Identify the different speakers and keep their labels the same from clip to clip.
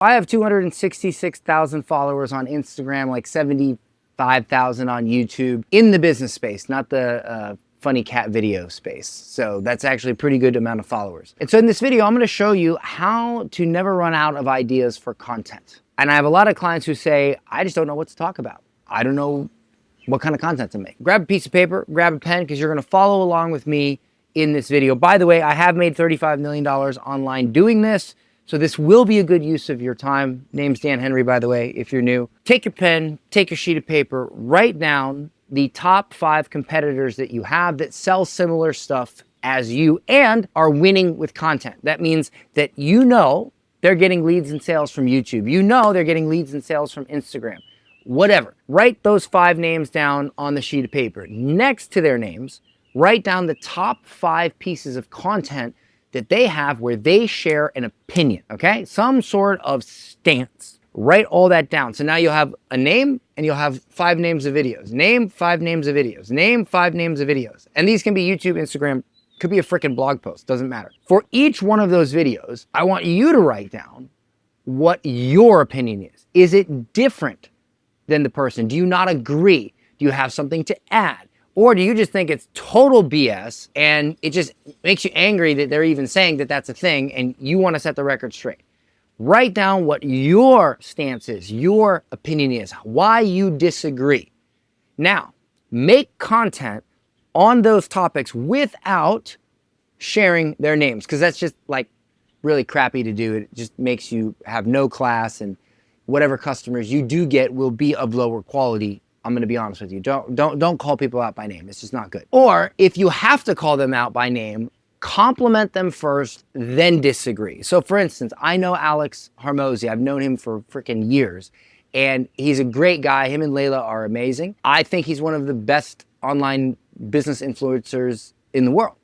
Speaker 1: I have 266,000 followers on Instagram, like 75,000 on YouTube in the business space, not the funny cat video space. So that's actually a pretty good amount of followers. And so in this video, I'm gonna show you how to never run out of ideas for content. And I have a lot of clients who say, I just don't know what to talk about. I don't know what kind of content to make. Grab a piece of paper, grab a pen, because you're gonna follow along with me in this video. By the way, I have made $35 million online doing this, so this will be a good use of your time. Name's Dan Henry, by the way, if you're new. Take your pen, take your sheet of paper, write down the top 5 competitors that you have that sell similar stuff as you and are winning with content. That means that you know they're getting leads and sales from YouTube. You know they're getting leads and sales from Instagram. Whatever. Write those 5 names down on the sheet of paper. Next to their names, write down the top 5 pieces of content that they have where they share an opinion, okay? Some sort of stance. Write all that down. So now you'll have a name and you'll have 5 names of videos. Name 5 names of videos. Name 5 names of videos. And these can be YouTube, Instagram, could be a freaking blog post, doesn't matter. For each one of those videos, I want you to write down what your opinion is. Is it different than the person? Do you not agree? Do you have something to add? Or do you just think it's total BS and it just makes you angry that they're even saying that that's a thing and you want to set the record straight? Write down what your stance is, your opinion is, why you disagree. Now, make content on those topics without sharing their names, because that's just like really crappy to do. It just makes you have no class, and whatever customers you do get will be of lower quality. I'm going to be honest with you. Don't call people out by name. It's just not good. Or if you have to call them out by name, compliment them first, then disagree. So for instance, I know Alex Hormozi. I've known him for freaking years, and he's a great guy. Him and Layla are amazing. I think he's one of the best online business influencers in the world.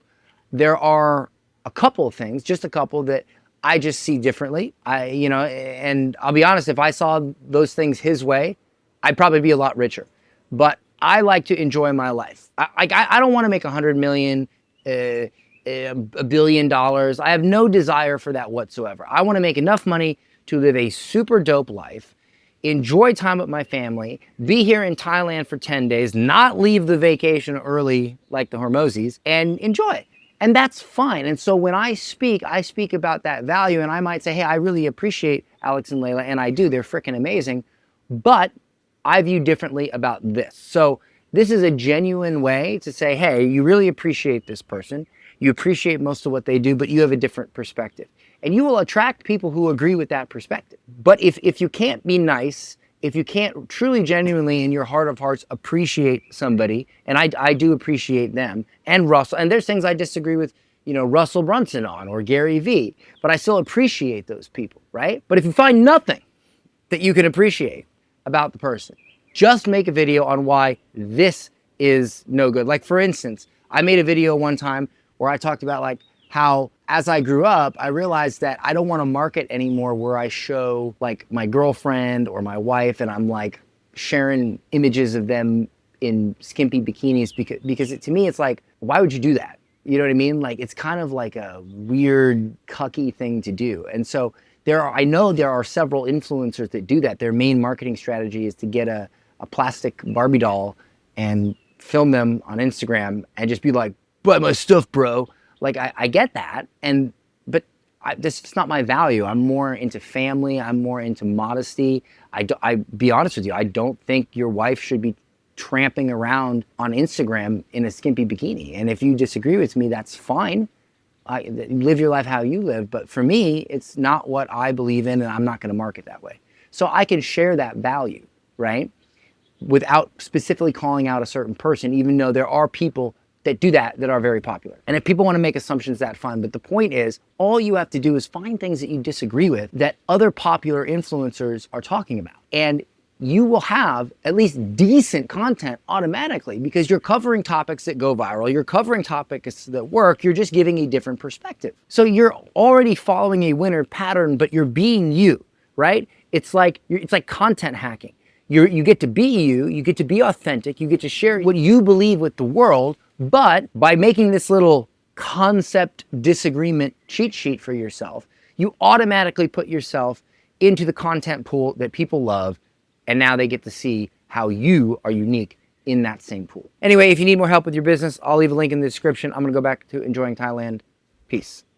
Speaker 1: There are a couple of things, just a couple, that I just see differently. And I'll be honest, if I saw those things his way, I'd probably be a lot richer. But I like to enjoy my life. I don't want to make 100 million, $1 billion. I have no desire for that whatsoever. I want to make enough money to live a super dope life, enjoy time with my family, be here in Thailand for 10 days, not leave the vacation early like the Hormozis, and enjoy. And that's fine. And so when I speak about that value, and I might say, hey, I really appreciate Alex and Layla, and I do, they're freaking amazing, but I view differently about this. So this is a genuine way to say, hey, you really appreciate this person. You appreciate most of what they do, but you have a different perspective. And you will attract people who agree with that perspective. But if you can't be nice, if you can't truly, genuinely, in your heart of hearts, appreciate somebody, and I do appreciate them, and Russell, and there's things I disagree with, Russell Brunson on, or Gary Vee, but I still appreciate those people, right? But if you find nothing that you can appreciate about the person, just make a video on why this is no good. Like for instance, I made a video one time where I talked about like how as I grew up, I realized that I don't want to market anymore where I show like my girlfriend or my wife and I'm like sharing images of them in skimpy bikinis because to me, it's like, why would you do that? You know what I mean? Like, it's kind of like a weird, cucky thing to do. And so I know there are several influencers that do that. Their main marketing strategy is to get a plastic Barbie doll and film them on Instagram and just be like, buy my stuff, bro. Like, I get that, but this is not my value. I'm more into family. I'm more into modesty. I be honest with you, I don't think your wife should be tramping around on Instagram in a skimpy bikini. And if you disagree with me, that's fine. Live your life how you live. But for me, it's not what I believe in, and I'm not going to market that way. So I can share that value, right? Without specifically calling out a certain person, even though there are people that do that are very popular. And if people want to make assumptions, that's fine. But the point is, all you have to do is find things that you disagree with that other popular influencers are talking about. And you will have at least decent content automatically because you're covering topics that go viral. You're covering topics that work. You're just giving a different perspective. So you're already following a winner pattern, but you're being you, right? It's like content hacking. You get to be you get to be authentic, you get to share what you believe with the world, but by making this little concept disagreement cheat sheet for yourself, you automatically put yourself into the content pool that people love, and now they get to see how you are unique in that same pool. Anyway, if you need more help with your business, I'll leave a link in the description. I'm gonna go back to enjoying Thailand. Peace.